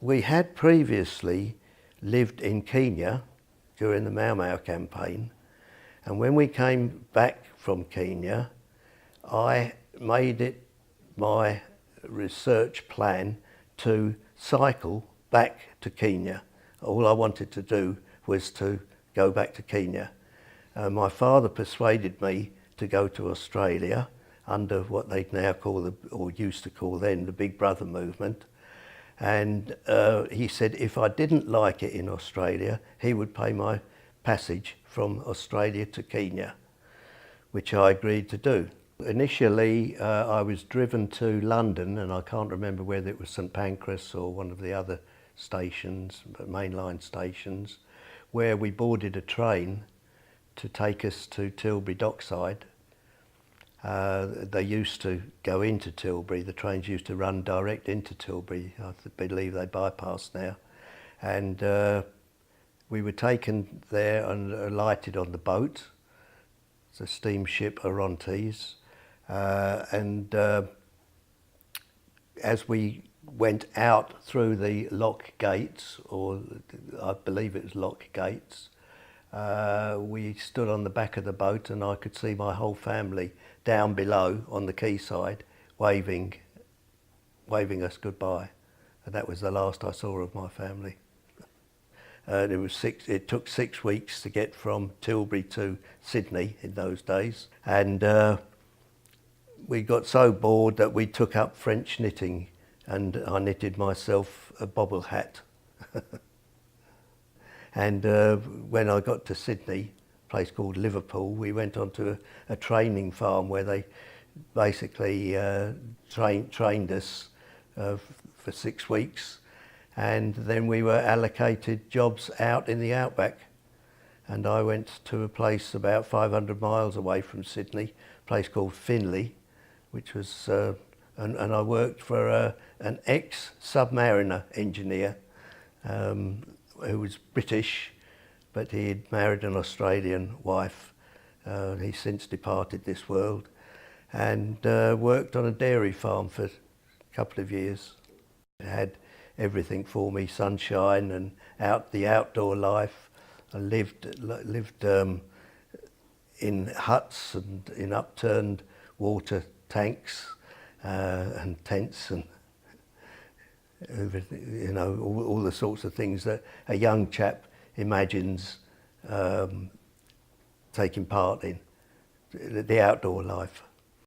We had previously lived in Kenya during the Mau Mau campaign, and when we came back from Kenya, I made it my research plan to cycle back to Kenya. All I wanted to do was to go back to Kenya. My father persuaded me to go to Australia under what they now call, or used to call then, the Big Brother movement. And he said if I didn't like it in Australia, he would pay my passage from Australia to Kenya, which I agreed to do. Initially, I was driven to London, and I can't remember whether it was St Pancras or one of the other stations, mainline stations, where we boarded a train to take us to Tilbury Dockside. They used to go into Tilbury, the trains used to run direct into Tilbury. I believe they bypassed now. And we were taken there and alighted on the boat, the steamship Orontes. As we went out through the lock gates, or I believe it was lock gates, we stood on the back of the boat and I could see my whole family down below on the quayside waving us goodbye. And that was the last I saw of my family. It took 6 weeks to get from Tilbury to Sydney in those days. And we got so bored that we took up French knitting, and I knitted myself a bobble hat. And when I got to Sydney, a place called Liverpool, we went onto a training farm where they basically trained us for 6 weeks, and then we were allocated jobs out in the outback. And I went to a place about 500 miles away from Sydney, a place called Finley, which was, and I worked for an ex-submariner engineer who was British, but he had married an Australian wife. He's since departed this world, and worked on a dairy farm for a couple of years. It had everything for me, sunshine and the outdoor life. I lived in huts and in upturned water tanks and tents, and you know, all the sorts of things that a young chap imagines taking part in, the outdoor life.